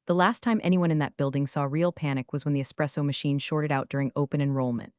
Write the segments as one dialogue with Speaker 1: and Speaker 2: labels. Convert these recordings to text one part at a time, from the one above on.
Speaker 1: The last time anyone in that building saw real panic was when the espresso machine shorted out during open enrollment.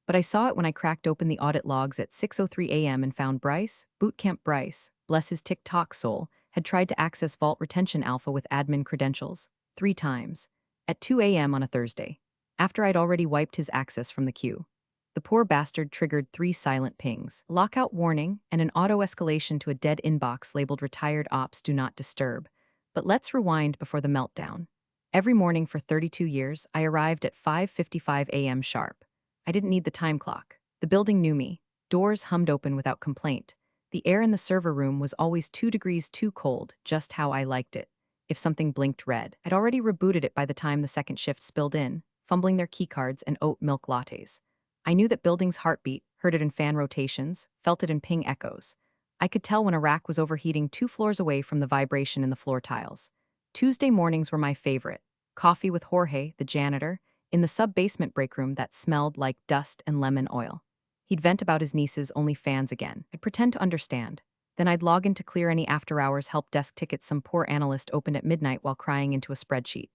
Speaker 1: But I saw it when I cracked open the audit logs at 6:03 a.m. and found Bootcamp Bryce, bless his TikTok soul, had tried to access Vault Retention Alpha with admin credentials 3 times at 2 a.m. on a Thursday, after I'd already wiped his access from the queue. The poor bastard triggered 3 silent pings, lockout warning, and an auto-escalation to a dead inbox labeled Retired Ops Do Not Disturb. But let's rewind before the meltdown. Every morning for 32 years, I arrived at 5:55 a.m. sharp. I didn't need the time clock. The building knew me. Doors hummed open without complaint. The air in the server room was always 2 degrees too cold, just how I liked it. If something blinked red, I'd already rebooted it by the time the second shift spilled in, fumbling their keycards and oat milk lattes. I knew that building's heartbeat, heard it in fan rotations, felt it in ping echoes. I could tell when a rack was overheating 2 floors away from the vibration in the floor tiles. Tuesday mornings were my favorite. Coffee with Jorge, the janitor, in the sub-basement break room that smelled like dust and lemon oil. He'd vent about his niece's OnlyFans again. I'd pretend to understand. Then I'd log in to clear any after-hours help desk tickets some poor analyst opened at midnight while crying into a spreadsheet.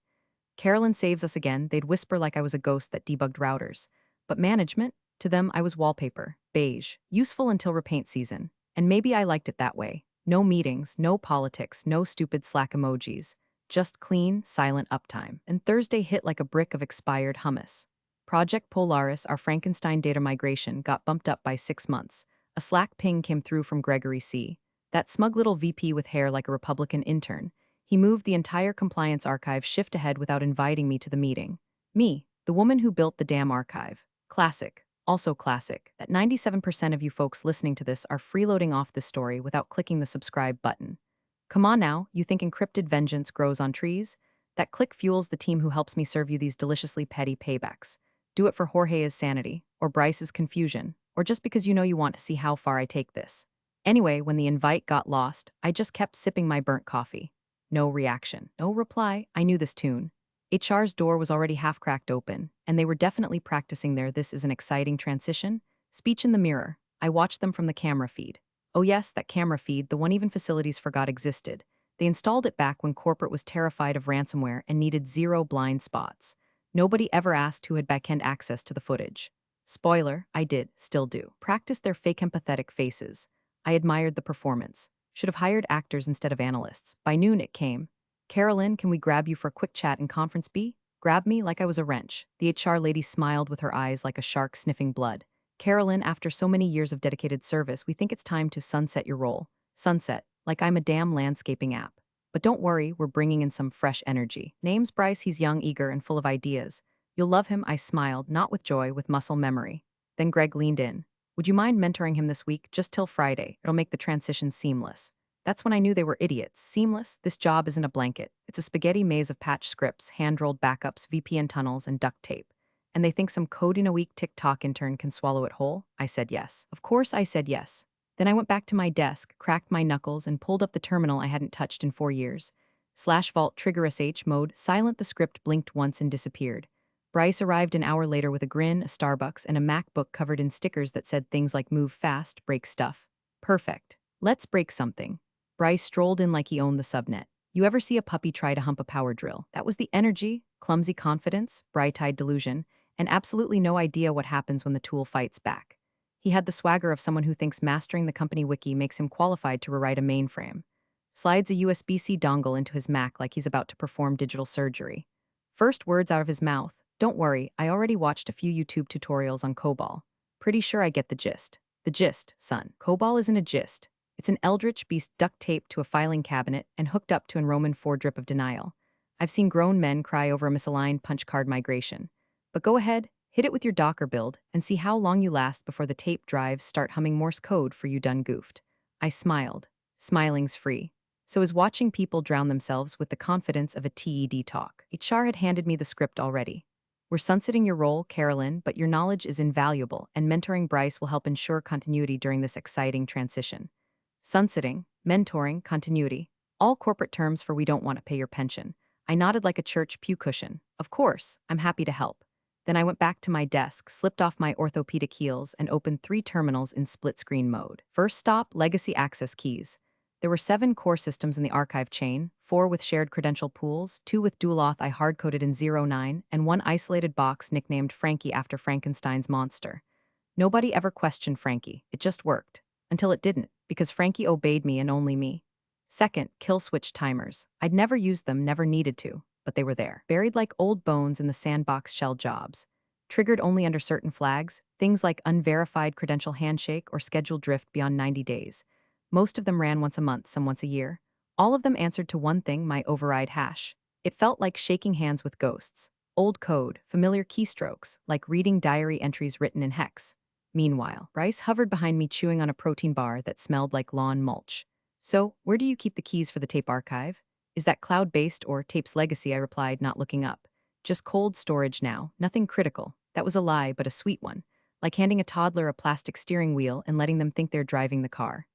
Speaker 1: Carolyn saves us again, they'd whisper like I was a ghost that debugged routers. But management? To them, I was wallpaper, beige, useful until repaint season. And maybe I liked it that way. No meetings, no politics, no stupid Slack emojis. Just clean, silent uptime. And Thursday hit like a brick of expired hummus. Project Polaris, our Frankenstein data migration, got bumped up by 6 months. A Slack ping came through from Gregory C., that smug little VP with hair like a Republican intern. He moved the entire compliance archive shift ahead without inviting me to the meeting. Me, the woman who built the damn archive. Classic. Also classic, that 97% of you folks listening to this are freeloading off this story without clicking the subscribe button. Come on now, you think encrypted vengeance grows on trees? That click fuels the team who helps me serve you these deliciously petty paybacks. Do it for Jorge's sanity, or Bryce's confusion, or just because you know you want to see how far I take this. Anyway, when the invite got lost, I just kept sipping my burnt coffee. No reaction, no reply. I knew this tune. HR's door was already half cracked open, and they were definitely practicing their "this is an exciting transition" speech in the mirror. I watched them from the camera feed. Oh yes, that camera feed, the one even facilities forgot existed. They installed it back when corporate was terrified of ransomware and needed 0 blind spots. Nobody ever asked who had backend access to the footage. Spoiler, I did, still do. Practiced their fake empathetic faces. I admired the performance. Should have hired actors instead of analysts. By noon it came. Carolyn, can we grab you for a quick chat in Conference B? Grab me like I was a wrench. The HR lady smiled with her eyes like a shark sniffing blood. Carolyn, after so many years of dedicated service, we think it's time to sunset your role. Sunset, like I'm a damn landscaping app. But don't worry, we're bringing in some fresh energy. Name's Bryce, he's young, eager, and full of ideas. You'll love him, I smiled, not with joy, with muscle memory. Then Greg leaned in. Would you mind mentoring him this week, just till Friday? It'll make the transition seamless. That's when I knew they were idiots. Seamless? This job isn't a blanket. It's a spaghetti maze of patch scripts, hand-rolled backups, VPN tunnels, and duct tape. And they think some code in a week TikTok intern can swallow it whole? I said yes. Of course I said yes. Then I went back to my desk, cracked my knuckles, and pulled up the terminal I hadn't touched in 4 years. /vault trigger sh mode, silent, the script blinked once and disappeared. Bryce arrived an hour later with a grin, a Starbucks, and a MacBook covered in stickers that said things like "move fast, break stuff." Perfect. Let's break something. Bryce strolled in like he owned the subnet. You ever see a puppy try to hump a power drill? That was the energy, clumsy confidence, bright-eyed delusion, and absolutely no idea what happens when the tool fights back. He had the swagger of someone who thinks mastering the company wiki makes him qualified to rewrite a mainframe. Slides a USB-C dongle into his Mac like he's about to perform digital surgery. First words out of his mouth, "Don't worry, I already watched a few YouTube tutorials on COBOL. Pretty sure I get the gist." The gist, son. COBOL isn't a gist. It's an eldritch beast duct taped to a filing cabinet and hooked up to an Roman 4 drip of denial. I've seen grown men cry over a misaligned punch card migration. But go ahead, hit it with your Docker build, and see how long you last before the tape drives start humming Morse code for you done goofed. I smiled. Smiling's free. So is watching people drown themselves with the confidence of a TED talk. HR had handed me the script already. We're sunsetting your role, Carolyn, but your knowledge is invaluable, and mentoring Bryce will help ensure continuity during this exciting transition. Sunsetting, mentoring, continuity. All corporate terms for we don't want to pay your pension. I nodded like a church pew cushion. Of course, I'm happy to help. Then I went back to my desk, slipped off my orthopedic heels, and opened 3 terminals in split-screen mode. First stop, legacy access keys. There were 7 core systems in the archive chain, 4 with shared credential pools, 2 with dual auth I hard-coded in 09, and 1 isolated box nicknamed Frankie after Frankenstein's monster. Nobody ever questioned Frankie, it just worked. Until it didn't, because Frankie obeyed me and only me. Second, kill switch timers. I'd never used them, never needed to, but they were there. Buried like old bones in the sandbox shell jobs. Triggered only under certain flags, things like unverified credential handshake or scheduled drift beyond 90 days. Most of them ran once a month, some once a year. All of them answered to one thing, my override hash. It felt like shaking hands with ghosts. Old code, familiar keystrokes, like reading diary entries written in hex. Meanwhile, Bryce hovered behind me chewing on a protein bar that smelled like lawn mulch. So, where do you keep the keys for the tape archive? Is that cloud-based or tape's legacy? I replied, not looking up. Just cold storage now, nothing critical. That was a lie, but a sweet one. Like handing a toddler a plastic steering wheel and letting them think they're driving the car.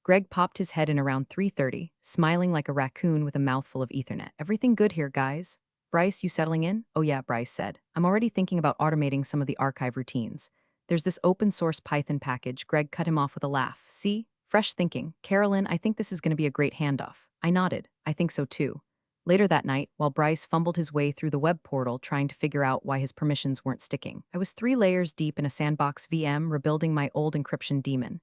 Speaker 1: Greg popped his head in around 3:30, smiling like a raccoon with a mouthful of Ethernet. Everything good here, guys? Bryce, you settling in? Oh yeah, Bryce said. I'm already thinking about automating some of the archive routines. There's this open source Python package. Greg cut him off with a laugh. See? Fresh thinking. Carolyn, I think this is going to be a great handoff. I nodded. I think so too. Later that night, while Bryce fumbled his way through the web portal trying to figure out why his permissions weren't sticking, I was 3 layers deep in a sandbox VM rebuilding my old encryption daemon.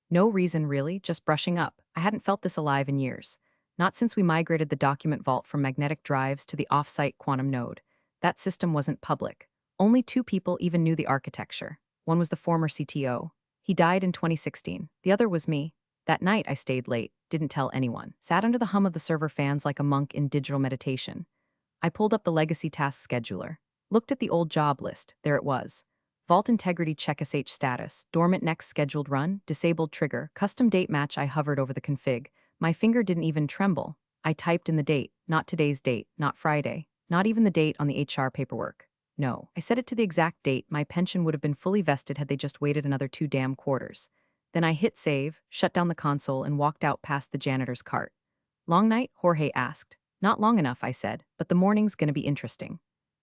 Speaker 1: No reason really, just brushing up. I hadn't felt this alive in years. Not since we migrated the document vault from magnetic drives to the off-site quantum node. That system wasn't public. Only 2 people even knew the architecture. One was the former CTO. He died in 2016. The other was me. That night I stayed late, didn't tell anyone. Sat under the hum of the server fans like a monk in digital meditation. I pulled up the legacy task scheduler. Looked at the old job list. There it was. Vault integrity check SH status, dormant next scheduled run, disabled trigger, custom date match. I hovered over the config. My finger didn't even tremble. I typed in the date, not today's date, not Friday, not even the date on the HR paperwork. No, I set it to the exact date. My pension would have been fully vested had they just waited another 2 damn quarters. Then I hit save, shut down the console, and walked out past the janitor's cart. Long night? Jorge asked. Not long enough, I said, but the morning's gonna be interesting.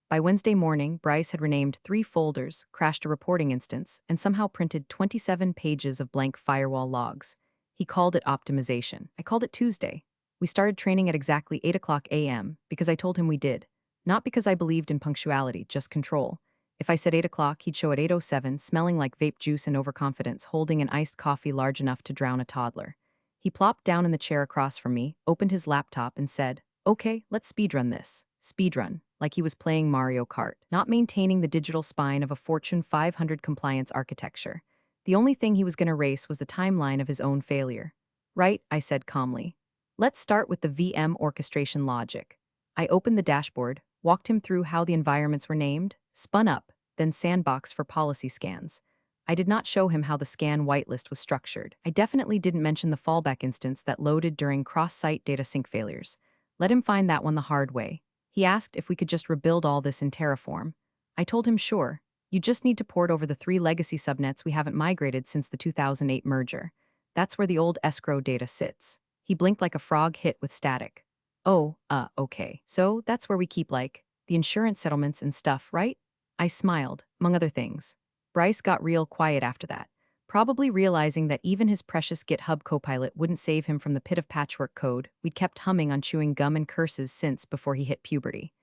Speaker 1: By Wednesday morning, Bryce had renamed 3 folders, crashed a reporting instance, and somehow printed 27 pages of blank firewall logs. He called it optimization. I called it Tuesday. We started training at exactly 8 o'clock a.m. because I told him we did. Not because I believed in punctuality, just control. If I said 8 o'clock, he'd show at 8:07, smelling like vape juice and overconfidence, holding an iced coffee large enough to drown a toddler. He plopped down in the chair across from me, opened his laptop, and said, "Okay, let's speedrun this." Speedrun, like he was playing Mario Kart, not maintaining the digital spine of a Fortune 500 compliance architecture. The only thing he was going to race was the timeline of his own failure. Right, I said calmly. Let's start with the VM orchestration logic. I opened the dashboard, walked him through how the environments were named, spun up, then sandbox for policy scans. I did not show him how the scan whitelist was structured. I definitely didn't mention the fallback instance that loaded during cross-site data sync failures. Let him find that one the hard way. He asked if we could just rebuild all this in Terraform. I told him sure. You just need to port over the 3 legacy subnets we haven't migrated since the 2008 merger. That's where the old escrow data sits. He blinked like a frog hit with static. Oh, okay. So that's where we keep the insurance settlements and stuff, right? I smiled, among other things. Bryce got real quiet after that, probably realizing that even his precious GitHub copilot wouldn't save him from the pit of patchwork code we'd kept humming on chewing gum and curses since before he hit puberty.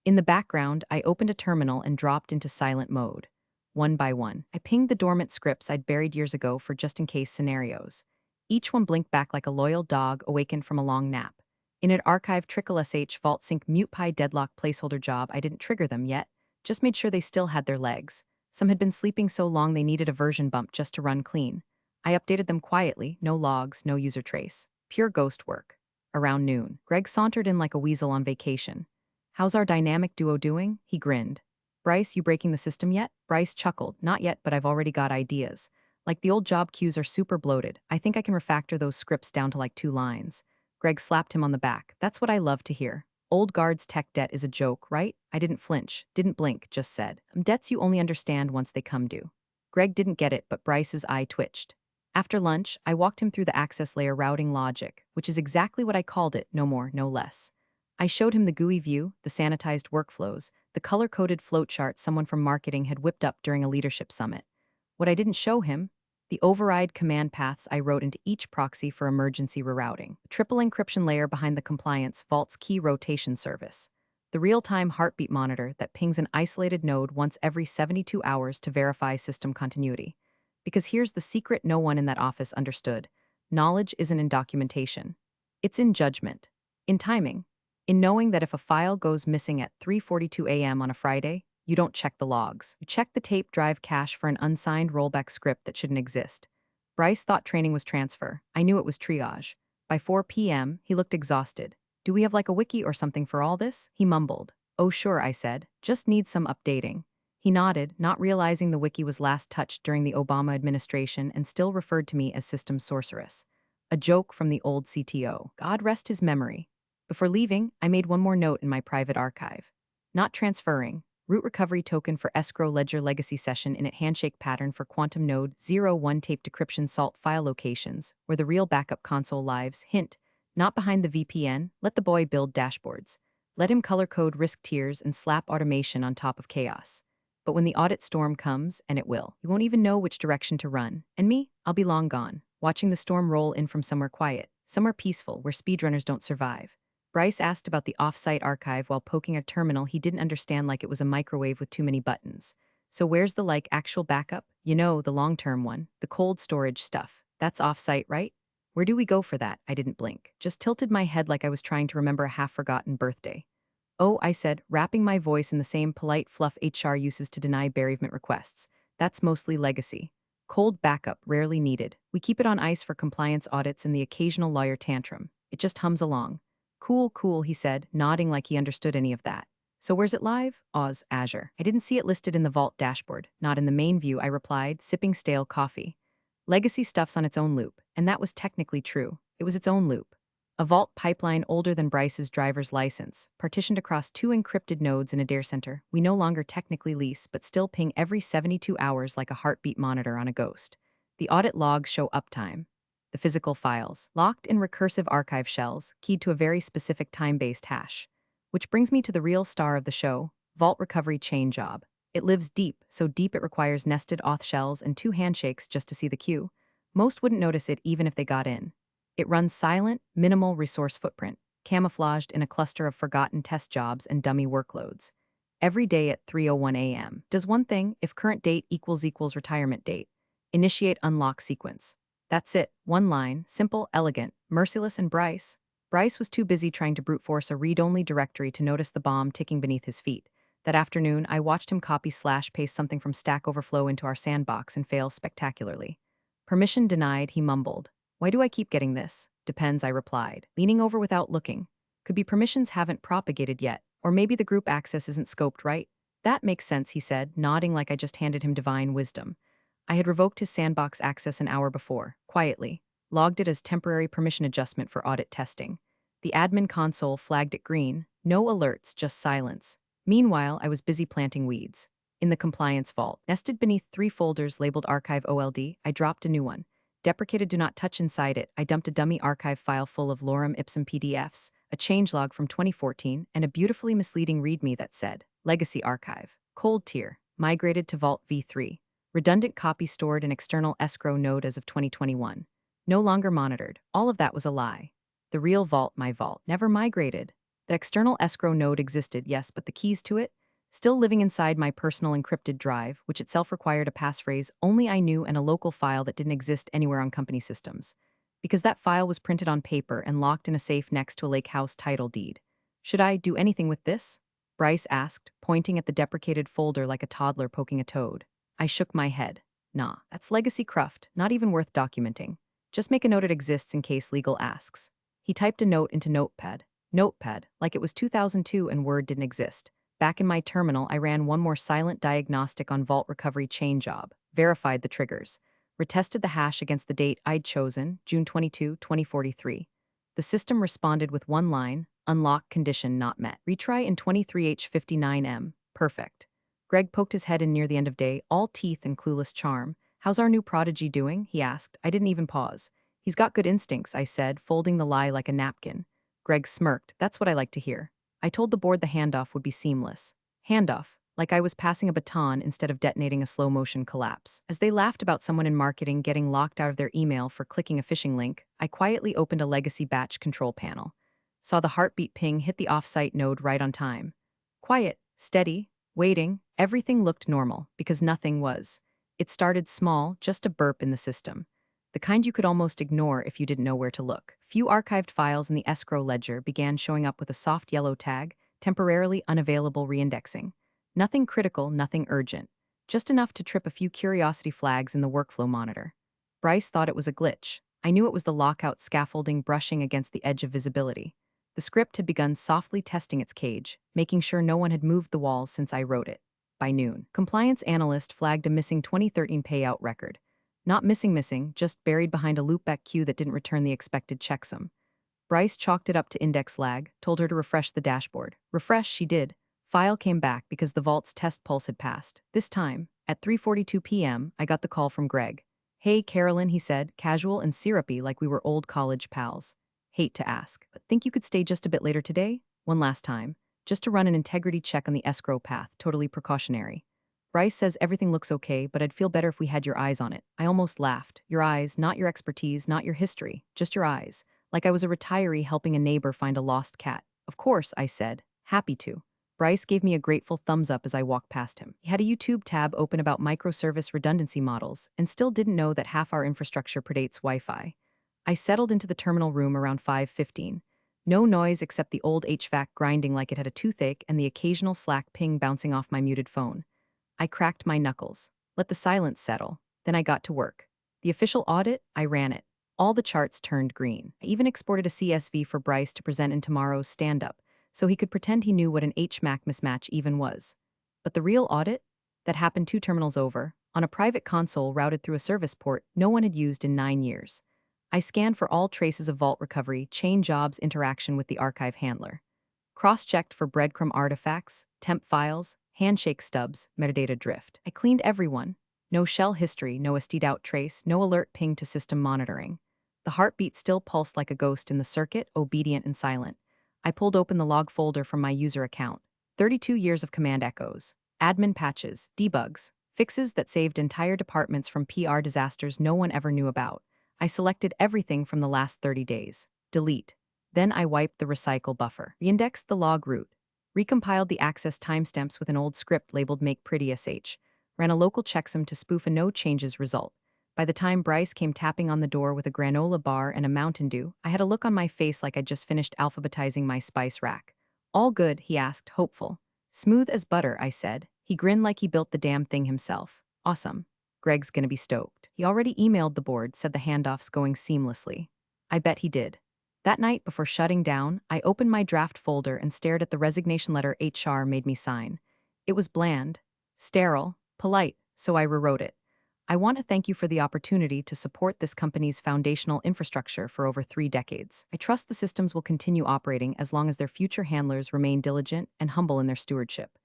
Speaker 1: In the background, I opened a terminal and dropped into silent mode. One by one, I pinged the dormant scripts I'd buried years ago for just-in-case scenarios. Each one blinked back like a loyal dog awakened from a long nap. In an archive trickle sh vault sync mute pi deadlock placeholder job, I didn't trigger them yet, just made sure they still had their legs. Some had been sleeping so long they needed a version bump just to run clean. I updated them quietly, no logs, no user trace. Pure ghost work. Around noon, Greg sauntered in like a weasel on vacation. "How's our dynamic duo doing?" He grinned. "Bryce, you breaking the system yet?" Bryce chuckled. "Not yet, but I've already got ideas. Like the old job queues are super bloated. I think I can refactor those scripts down to like 2 lines. Greg slapped him on the back. "That's what I love to hear. Old guard's tech debt is a joke, right?" I didn't flinch, didn't blink, just said, "Debts you only understand once they come due." Greg didn't get it, but Bryce's eye twitched. After lunch, I walked him through the access layer routing logic, which is exactly what I called it, no more, no less. I showed him the GUI view, the sanitized workflows, the color-coded flowchart someone from marketing had whipped up during a leadership summit. What I didn't show him The override command paths I wrote into each proxy for emergency rerouting. The triple encryption layer behind the compliance vault's key rotation service. The real-time heartbeat monitor that pings an isolated node once every 72 hours to verify system continuity. Because here's the secret no one in that office understood. Knowledge isn't in documentation. It's in judgment. In timing. In knowing that if a file goes missing at 3:42 a.m. on a Friday, you don't check the logs. You check the tape drive cache for an unsigned rollback script that shouldn't exist. Bryce thought training was transfer. I knew it was triage. By 4 p.m., he looked exhausted. Do we have like a wiki or something for all this? He mumbled. Oh sure, I said. Just needs some updating. He nodded, not realizing the wiki was last touched during the Obama administration and still referred to me as Systems Sorceress. A joke from the old CTO. God rest his memory. Before leaving, I made one more note in my private archive. Not transferring. Root recovery token for escrow ledger legacy session in a handshake pattern for quantum node 01 tape decryption salt file locations, where the real backup console lives. Hint, not behind the VPN, let the boy build dashboards. Let him color code risk tiers and slap automation on top of chaos. But when the audit storm comes, and it will, you won't even know which direction to run. And me, I'll be long gone, watching the storm roll in from somewhere quiet, somewhere peaceful, where speedrunners don't survive. Bryce asked about the off-site archive while poking a terminal he didn't understand like it was a microwave with too many buttons. So where's the actual backup? You know, the long-term one, the cold storage stuff. That's off-site, right? Where do we go for that? I didn't blink. Just tilted my head like I was trying to remember a half-forgotten birthday. Oh, I said, wrapping my voice in the same polite fluff HR uses to deny bereavement requests. That's mostly legacy. Cold backup, rarely needed. We keep it on ice for compliance audits and the occasional lawyer tantrum. It just hums along. Cool, cool, he said, nodding like he understood any of that. So where's it live? Oz, Azure. I didn't see it listed in the Vault dashboard. Not in the main view, I replied, sipping stale coffee. Legacy stuff's on its own loop, and that was technically true. It was its own loop. A Vault pipeline older than Bryce's driver's license, partitioned across 2 encrypted nodes in a data center we no longer technically lease but still ping every 72 hours like a heartbeat monitor on a ghost. The audit logs show uptime. The physical files, locked in recursive archive shells, keyed to a very specific time-based hash. Which brings me to the real star of the show, Vault Recovery Chain Job. It lives deep, so deep it requires nested auth shells and 2 handshakes just to see the queue. Most wouldn't notice it even if they got in. It runs silent, minimal resource footprint, camouflaged in a cluster of forgotten test jobs and dummy workloads. Every day at 3:01 a.m. does one thing if current date equals retirement date. Initiate unlock sequence. That's it, one line, simple, elegant, merciless, and Bryce was too busy trying to brute force a read-only directory to notice the bomb ticking beneath his feet. That afternoon, I watched him copy/paste something from Stack Overflow into our sandbox and fail spectacularly. Permission denied, he mumbled. Why do I keep getting this? Depends, I replied, leaning over without looking. Could be permissions haven't propagated yet, or maybe the group access isn't scoped right. That makes sense, he said, nodding like I just handed him divine wisdom. I had revoked his sandbox access an hour before, quietly, logged it as temporary permission adjustment for audit testing. The admin console flagged it green, no alerts, just silence. Meanwhile, I was busy planting weeds. In the compliance vault, nested beneath 3 folders labeled Archive OLD, I dropped a new one. Deprecated do not touch inside it, I dumped a dummy archive file full of lorem ipsum PDFs, a changelog from 2014, and a beautifully misleading readme that said, Legacy Archive, cold tier, migrated to Vault v3. Redundant copy stored in external escrow node as of 2021. No longer monitored. All of that was a lie. The real vault, my vault, never migrated. The external escrow node existed, yes, but the keys to it? Still living inside my personal encrypted drive, which itself required a passphrase only I knew and a local file that didn't exist anywhere on company systems. Because that file was printed on paper and locked in a safe next to a lake house title deed. Should I do anything with this? Bryce asked, pointing at the deprecated folder like a toddler poking a toad. I shook my head. Nah, that's legacy cruft, not even worth documenting. Just make a note it exists in case legal asks. He typed a note into Notepad. Notepad, like it was 2002 and Word didn't exist. Back in my terminal, I ran one more silent diagnostic on Vault Recovery Chain Job, verified the triggers, retested the hash against the date I'd chosen, June 22, 2043. The system responded with one line, unlock condition not met. Retry in 23H59M, perfect. Greg poked his head in near the end of day, all teeth and clueless charm. How's our new prodigy doing? He asked. I didn't even pause. He's got good instincts, I said, folding the lie like a napkin. Greg smirked. That's what I like to hear. I told the board the handoff would be seamless. Handoff? like I was passing a baton instead of detonating a slow-motion collapse. As they laughed about someone in marketing getting locked out of their email for clicking a phishing link, I quietly opened a legacy batch control panel. Saw the heartbeat ping hit the off-site node right on time. Quiet, steady, waiting, everything looked normal, because nothing was. It started small, just a burp in the system. The kind you could almost ignore if you didn't know where to look. Few archived files in the escrow ledger began showing up with a soft yellow tag, temporarily unavailable reindexing. Nothing critical, nothing urgent. Just enough to trip a few curiosity flags in the workflow monitor. Bryce thought it was a glitch. I knew it was the lockout scaffolding brushing against the edge of visibility. The script had begun softly testing its cage, making sure no one had moved the walls since I wrote it. By noon, compliance analyst flagged a missing 2013 payout record. Not missing, just buried behind a loopback queue that didn't return the expected checksum. Bryce chalked it up to index lag, told her to refresh the dashboard. Refresh, she did. File came back because the vault's test pulse had passed. This time, at 3:42 p.m., I got the call from Greg. "Hey, Carolyn," he said, casual and syrupy like we were old college pals. "Hate to ask, but think you could stay just a bit later today? One last time. Just to run an integrity check on the escrow path, totally precautionary." Bryce says everything looks okay, but I'd feel better if we had your eyes on it. I almost laughed. Your eyes, not your expertise, not your history, just your eyes. Like I was a retiree helping a neighbor find a lost cat. "Of course," I said, happy to. Bryce gave me a grateful thumbs up as I walked past him. He had a YouTube tab open about microservice redundancy models and still didn't know that half our infrastructure predates Wi-Fi. I settled into the terminal room around 5:15. No noise except the old HVAC grinding like it had a toothache and the occasional Slack ping bouncing off my muted phone. I cracked my knuckles, let the silence settle, then I got to work. The official audit, I ran it. All the charts turned green. I even exported a CSV for Bryce to present in tomorrow's stand-up, so he could pretend he knew what an HMAC mismatch even was. But the real audit? That happened 2 terminals over, on a private console routed through a service port no one had used in 9 years. I scanned for all traces of vault recovery, chain jobs interaction with the archive handler. Cross-checked for breadcrumb artifacts, temp files, handshake stubs, metadata drift. I cleaned everyone. No shell history, no ST'd out trace, no alert ping to system monitoring. The heartbeat still pulsed like a ghost in the circuit, obedient and silent. I pulled open the log folder from my user account. 32 years of command echoes, admin patches, debugs, fixes that saved entire departments from PR disasters no one ever knew about. I selected everything from the last 30 days. Delete. Then I wiped the recycle buffer, reindexed the log root, recompiled the access timestamps with an old script labeled make pretty sh, ran a local checksum to spoof a no changes result. By the time Bryce came tapping on the door with a granola bar and a Mountain Dew, I had a look on my face like I'd just finished alphabetizing my spice rack. "All good?" he asked, hopeful. "Smooth as butter," I said. He grinned like he built the damn thing himself. "Awesome. Greg's gonna be stoked." He already emailed the board, said the handoff's going seamlessly. I bet he did. That night, before shutting down, I opened my draft folder and stared at the resignation letter HR made me sign. It was bland, sterile, polite, so I rewrote it. "I want to thank you for the opportunity to support this company's foundational infrastructure for over 3 decades. I trust the systems will continue operating as long as their future handlers remain diligent and humble in their stewardship.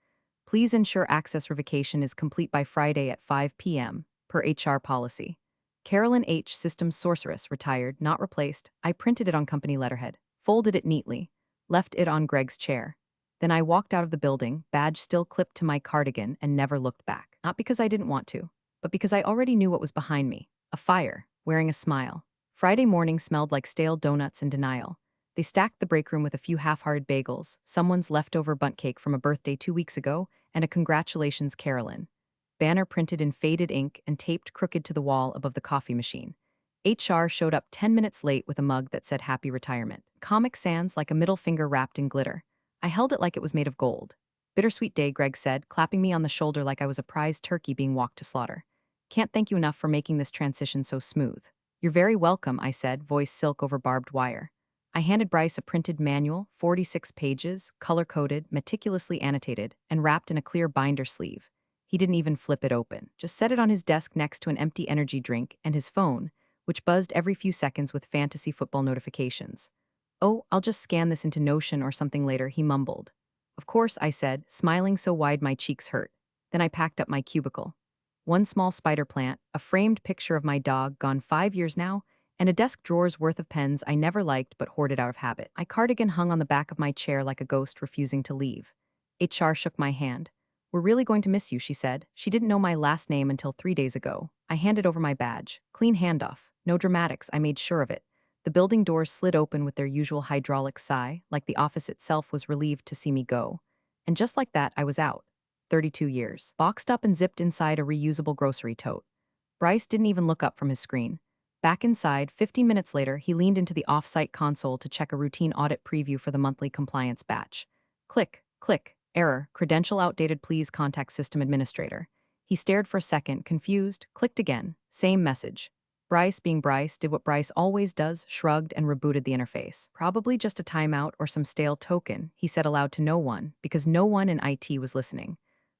Speaker 1: Please ensure access revocation is complete by Friday at 5 p.m., per HR policy. Carolyn H. Systems Sorceress, retired, not replaced." I printed it on company letterhead, folded it neatly, left it on Greg's chair. Then I walked out of the building, badge still clipped to my cardigan, and never looked back. Not because I didn't want to, but because I already knew what was behind me. A fire, wearing a smile. Friday morning smelled like stale donuts and denial. They stacked the break room with a few half-hearted bagels, someone's leftover bundt cake from a birthday 2 weeks ago, and a congratulations Carolyn. Banner printed in faded ink and taped crooked to the wall above the coffee machine. HR showed up 10 minutes late with a mug that said happy retirement. Comic Sans like a middle finger wrapped in glitter. I held it like it was made of gold. "Bittersweet day," Greg said, clapping me on the shoulder like I was a prize turkey being walked to slaughter. "Can't thank you enough for making this transition so smooth." "You're very welcome," I said, voice silk over barbed wire. I handed Bryce a printed manual, 46 pages, color-coded, meticulously annotated, and wrapped in a clear binder sleeve. He didn't even flip it open, just set it on his desk next to an empty energy drink and his phone, which buzzed every few seconds with fantasy football notifications. "Oh, I'll just scan this into Notion or something later," he mumbled. "Of course," I said, smiling so wide my cheeks hurt. Then I packed up my cubicle. One small spider plant, a framed picture of my dog gone 5 years now, and a desk drawer's worth of pens I never liked but hoarded out of habit. My cardigan hung on the back of my chair like a ghost refusing to leave. HR shook my hand. "We're really going to miss you," she said. She didn't know my last name until 3 days ago. I handed over my badge. Clean handoff. No dramatics, I made sure of it. The building doors slid open with their usual hydraulic sigh, like the office itself was relieved to see me go. And just like that, I was out. 32 years. Boxed up and zipped inside a reusable grocery tote. Bryce didn't even look up from his screen. Back inside, 15 minutes later, he leaned into the off-site console to check a routine audit preview for the monthly compliance batch. Click, click, error, credential outdated, please contact system administrator. He stared for a second, confused, clicked again, same message. Bryce, being Bryce, did what Bryce always does, shrugged and rebooted the interface. Probably just a timeout or some stale token, he said aloud to no one, because no one in IT was listening.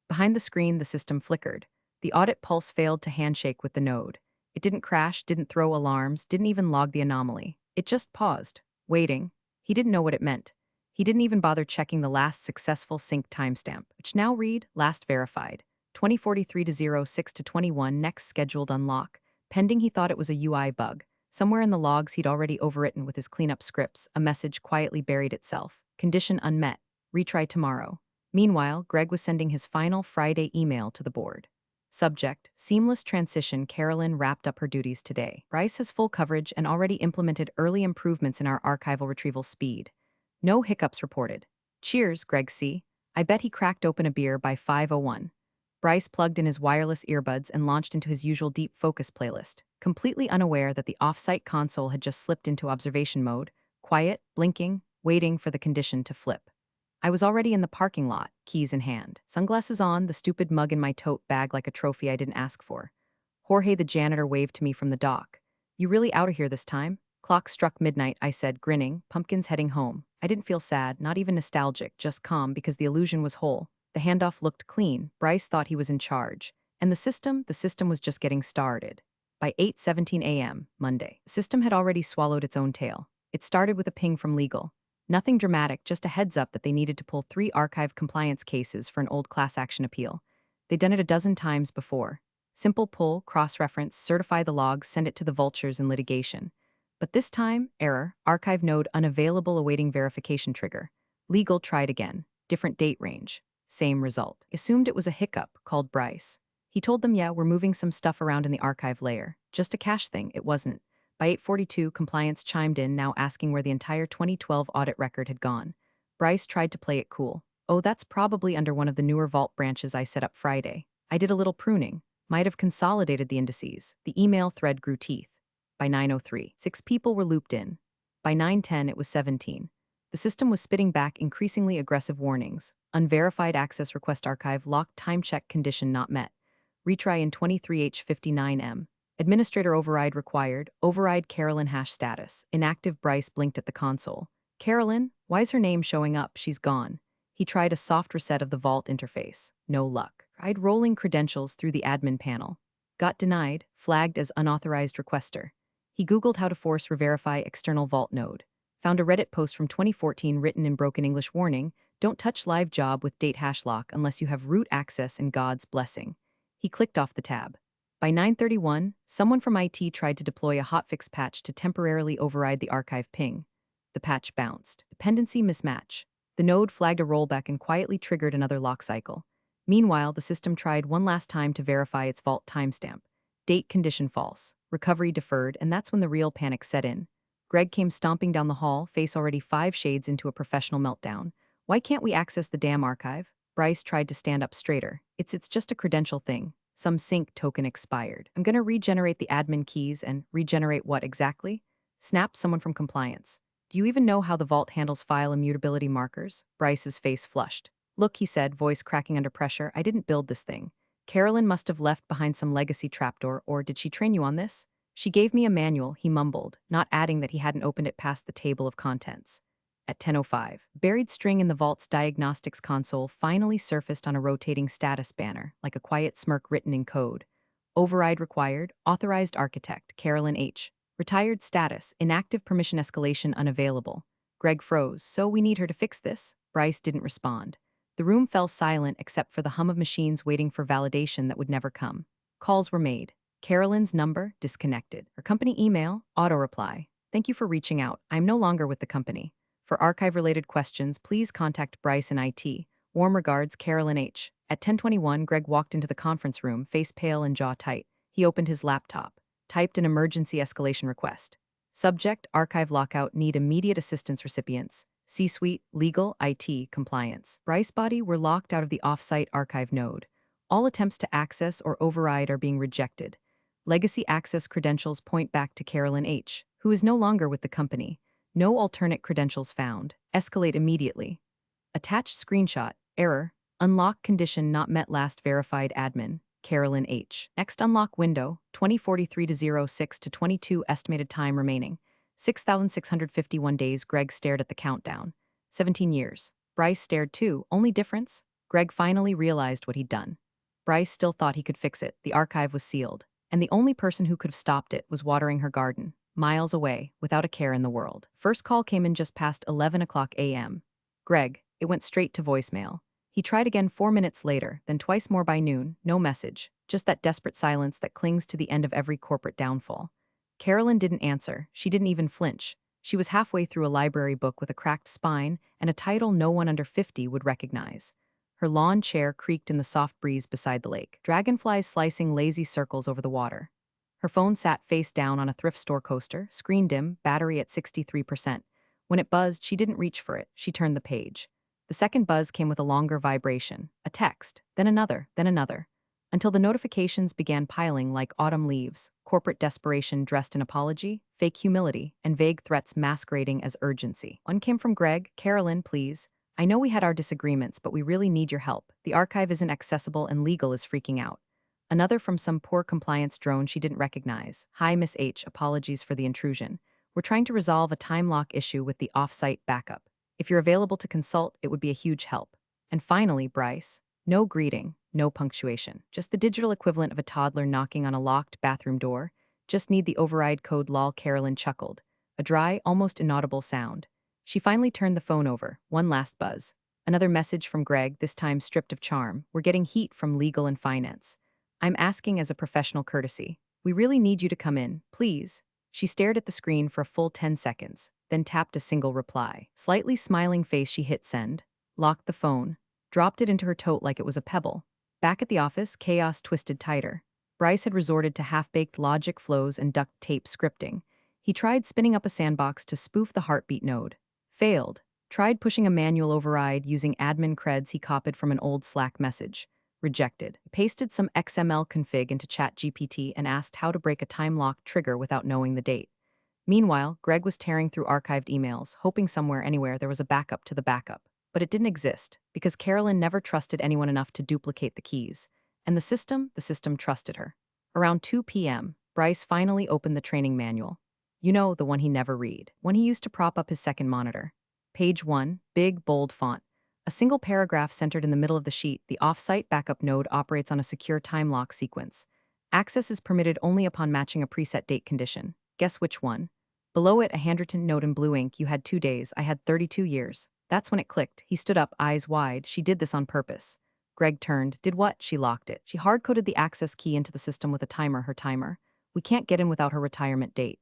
Speaker 1: Behind the screen, the system flickered. The audit pulse failed to handshake with the node. It didn't crash, didn't throw alarms, didn't even log the anomaly. It just paused, waiting. He didn't know what it meant. He didn't even bother checking the last successful sync timestamp, which now read, last verified, 2043 to 06 to 21, next scheduled unlock. Pending, he thought it was a UI bug. Somewhere in the logs he'd already overwritten with his cleanup scripts, a message quietly buried itself. Condition unmet. Retry tomorrow. Meanwhile, Greg was sending his final Friday email to the board. Subject, seamless transition. Carolyn wrapped up her duties today. Bryce has full coverage and already implemented early improvements in our archival retrieval speed. No hiccups reported. Cheers, Greg C. I bet he cracked open a beer by 5:01. Bryce plugged in his wireless earbuds and launched into his usual deep focus playlist, completely unaware that the off-site console had just slipped into observation mode, quiet, blinking, waiting for the condition to flip. I was already in the parking lot, keys in hand, sunglasses on, the stupid mug in my tote bag like a trophy I didn't ask for. Jorge the janitor waved to me from the dock. "You really out of here this time?" Clock struck midnight, I said, grinning, pumpkins heading home. I didn't feel sad, not even nostalgic, just calm because the illusion was whole. The handoff looked clean. Bryce thought he was in charge. And the system was just getting started. By 8:17 a.m., Monday, the system had already swallowed its own tail. It started with a ping from legal. Nothing dramatic, just a heads up that they needed to pull 3 archive compliance cases for an old class action appeal. They'd done it a dozen times before. Simple pull, cross-reference, certify the logs, send it to the vultures in litigation. But this time, error, archive node unavailable awaiting verification trigger. Legal tried again, different date range. Same result. Assumed it was a hiccup, called Bryce. He told them, yeah, we're moving some stuff around in the archive layer. Just a cache thing, it wasn't. By 8:42, compliance chimed in, now asking where the entire 2012 audit record had gone. Bryce tried to play it cool. "Oh, that's probably under one of the newer vault branches I set up Friday. I did a little pruning. Might have consolidated the indices." The email thread grew teeth. By 9:03, 6 people were looped in. By 9:10, it was 17. The system was spitting back increasingly aggressive warnings. Unverified access request archive locked time check condition not met. Retry in 23H59M. Administrator override required. Override Carolyn hash status. Inactive. Bryce blinked at the console. "Carolyn? Why's her name showing up? She's gone." He tried a soft reset of the vault interface. No luck. Tried rolling credentials through the admin panel. Got denied, flagged as unauthorized requester. He Googled how to force re-verify external vault node. Found a Reddit post from 2014 written in broken English warning, "Don't touch live job with date hash lock unless you have root access and God's blessing." He clicked off the tab. By 9:31, someone from IT tried to deploy a hotfix patch to temporarily override the archive ping. The patch bounced. Dependency mismatch. The node flagged a rollback and quietly triggered another lock cycle. Meanwhile, the system tried one last time to verify its vault timestamp. Date condition false. Recovery deferred, and that's when the real panic set in. Greg came stomping down the hall, face already 5 shades into a professional meltdown. "Why can't we access the damn archive?" Bryce tried to stand up straighter. It's just a credential thing. Some sync token expired. "I'm gonna regenerate the admin keys." And regenerate what exactly? Snapped someone from compliance. "Do you even know how the vault handles file immutability markers?" Bryce's face flushed. "Look," he said, voice cracking under pressure, "I didn't build this thing. Carolyn must have left behind some legacy trapdoor, or did she train you on this?" "She gave me a manual," he mumbled, not adding that he hadn't opened it past the table of contents. At 10:05, buried string in the vault's diagnostics console finally surfaced on a rotating status banner, like a quiet smirk written in code. Override required, authorized architect, Carolyn H. Retired status, inactive permission escalation unavailable. Greg froze. "So we need her to fix this?" Bryce didn't respond. The room fell silent except for the hum of machines waiting for validation that would never come. Calls were made. Carolyn's number, disconnected. Her company email, auto reply. "Thank you for reaching out. I'm no longer with the company. For archive-related questions, please contact Bryce in IT. Warm regards, Carolyn H." At 10:21, Greg walked into the conference room, face pale and jaw tight. He opened his laptop, typed an emergency escalation request. Subject, archive lockout, need immediate assistance recipients. C-suite, legal, IT, compliance. Bryce body were locked out of the off-site archive node. All attempts to access or override are being rejected. Legacy access credentials point back to Carolyn H., who is no longer with the company. No alternate credentials found. Escalate immediately. Attached screenshot, error, unlock condition not met last verified admin, Carolyn H. Next unlock window, 2043 to 06 to 22 estimated time remaining. 6,651 days. Greg stared at the countdown. 17 years. Bryce stared too. Only difference? Greg finally realized what he'd done. Bryce still thought he could fix it. The archive was sealed. And the only person who could have stopped it was watering her garden, miles away, without a care in the world. First call came in just past 11 o'clock a.m. Greg, it went straight to voicemail. He tried again 4 minutes later, then twice more by noon, no message, just that desperate silence that clings to the end of every corporate downfall. Carolyn didn't answer, she didn't even flinch. She was halfway through a library book with a cracked spine and a title no one under 50 would recognize. Her lawn chair creaked in the soft breeze beside the lake, dragonflies slicing lazy circles over the water. Her phone sat face down on a thrift store coaster, screen dim, battery at 63%. When it buzzed, she didn't reach for it, she turned the page. The second buzz came with a longer vibration, a text, then another, until the notifications began piling like autumn leaves, corporate desperation dressed in apology, fake humility, and vague threats masquerading as urgency. One came from Greg. Carolyn, please. I know we had our disagreements, but we really need your help. The archive isn't accessible and legal is freaking out. Another from some poor compliance drone she didn't recognize. Hi, Miss H, apologies for the intrusion. We're trying to resolve a time lock issue with the off-site backup. If you're available to consult, it would be a huge help. And finally, Bryce. No greeting, no punctuation. Just the digital equivalent of a toddler knocking on a locked bathroom door. Just need the override code lol. Carolyn chuckled. A dry, almost inaudible sound. She finally turned the phone over. One last buzz. Another message from Greg, this time stripped of charm. We're getting heat from legal and finance. I'm asking as a professional courtesy. We really need you to come in, please. She stared at the screen for a full 10 seconds, then tapped a single reply. Slightly smiling face, she hit send, locked the phone, dropped it into her tote like it was a pebble. Back at the office, chaos twisted tighter. Bryce had resorted to half-baked logic flows and duct tape scripting. He tried spinning up a sandbox to spoof the heartbeat node. Failed. Tried pushing a manual override using admin creds he copied from an old Slack message. Rejected. Pasted some XML config into ChatGPT and asked how to break a time-locked trigger without knowing the date. Meanwhile, Greg was tearing through archived emails, hoping somewhere, anywhere, there was a backup to the backup. But it didn't exist, because Carolyn never trusted anyone enough to duplicate the keys. And the system trusted her. Around 2 p.m., Bryce finally opened the training manual. You know, the one he never read. One he used to prop up his second monitor. Page 1, big, bold font. A single paragraph centered in the middle of the sheet. The off-site backup node operates on a secure time lock sequence. Access is permitted only upon matching a preset date condition. Guess which one? Below it, a handwritten note in blue ink. You had 2 days. I had 32 years. That's when it clicked. He stood up, eyes wide. She did this on purpose. Greg turned. Did what? She locked it. She hard-coded the access key into the system with a timer, her timer. We can't get in without her retirement date.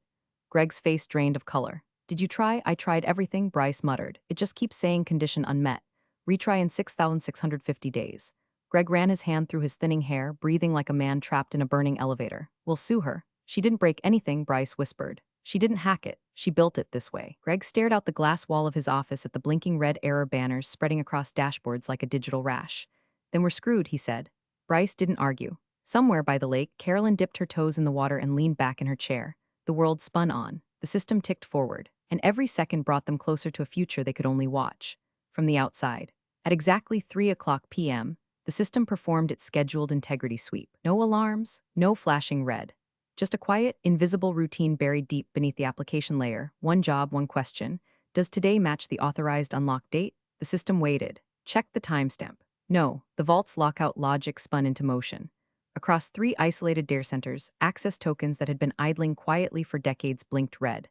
Speaker 1: Greg's face drained of color. Did you try? I tried everything, Bryce muttered. It just keeps saying condition unmet. Retry in 6,650 days. Greg ran his hand through his thinning hair, breathing like a man trapped in a burning elevator. We'll sue her. She didn't break anything, Bryce whispered. She didn't hack it. She built it this way. Greg stared out the glass wall of his office at the blinking red error banners spreading across dashboards like a digital rash. Then we're screwed, he said. Bryce didn't argue. Somewhere by the lake, Carolyn dipped her toes in the water and leaned back in her chair. The world spun on. The system ticked forward, and every second brought them closer to a future they could only watch. From the outside. At exactly 3 o'clock p.m., the system performed its scheduled integrity sweep. No alarms, no flashing red. Just a quiet, invisible routine buried deep beneath the application layer. One job, one question. Does today match the authorized unlock date? The system waited. Checked the timestamp. No, the vault's lockout logic spun into motion. Across 3 isolated data centers, access tokens that had been idling quietly for decades blinked red.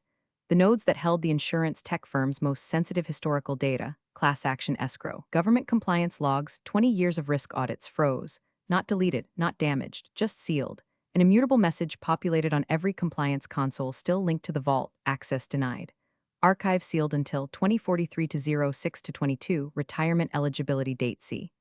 Speaker 1: The nodes that held the insurance tech firm's most sensitive historical data, class action escrow, government compliance logs, 20 years of risk audits froze. Not deleted, not damaged, just sealed. An immutable message populated on every compliance console still linked to the vault, access denied. Archive sealed until 2043 to 06 to 22, retirement eligibility date C.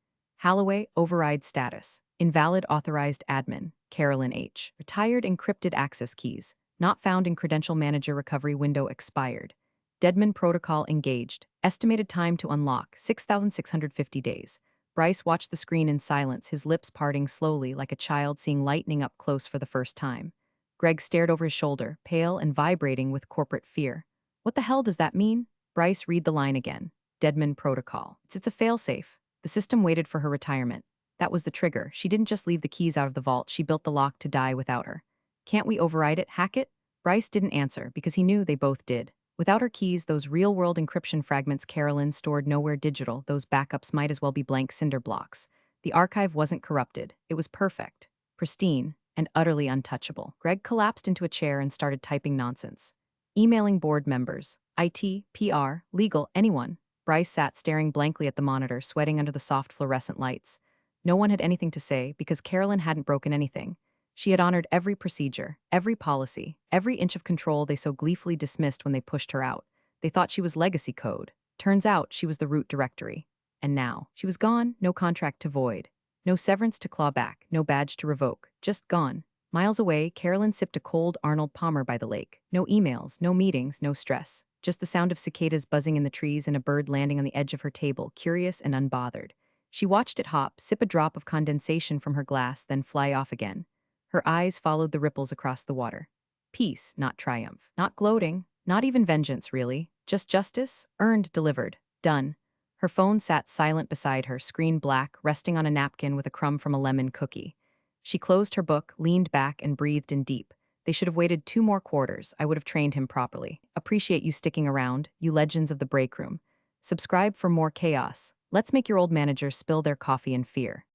Speaker 1: Holloway, override status. Invalid authorized admin. Carolyn H. Retired encrypted access keys. Not found in credential manager recovery window expired. Deadman protocol engaged. Estimated time to unlock 6,650 days. Bryce watched the screen in silence, his lips parting slowly like a child seeing lightning up close for the first time. Greg stared over his shoulder, pale and vibrating with corporate fear. What the hell does that mean? Bryce, read the line again. Deadman protocol. It's a failsafe. The system waited for her retirement. That was the trigger. She didn't just leave the keys out of the vault, she built the lock to die without her. Can't we override it, hack it? Bryce didn't answer because he knew they both did. Without her keys, those real-world encryption fragments Carolyn stored nowhere digital, those backups might as well be blank cinder blocks. The archive wasn't corrupted. It was perfect, pristine, and utterly untouchable. Greg collapsed into a chair and started typing nonsense. Emailing board members, IT, PR, legal, anyone. Bryce sat staring blankly at the monitor, sweating under the soft fluorescent lights. No one had anything to say because Carolyn hadn't broken anything. She had honored every procedure, every policy, every inch of control they so gleefully dismissed when they pushed her out. They thought she was legacy code. Turns out she was the root directory. And now, she was gone, no contract to void. No severance to claw back, no badge to revoke, just gone. Miles away, Carolyn sipped a cold Arnold Palmer by the lake. No emails, no meetings, no stress. Just the sound of cicadas buzzing in the trees and a bird landing on the edge of her table, curious and unbothered. She watched it hop, sip a drop of condensation from her glass, then fly off again. Her eyes followed the ripples across the water. Peace, not triumph. Not gloating, not even vengeance, really. Just justice, earned, delivered. Done. Her phone sat silent beside her, screen black, resting on a napkin with a crumb from a lemon cookie. She closed her book, leaned back, and breathed in deep. They should have waited 2 more quarters. I would have trained him properly. Appreciate you sticking around, you legends of the break room. Subscribe for more chaos. Let's make your old managers spill their coffee in fear.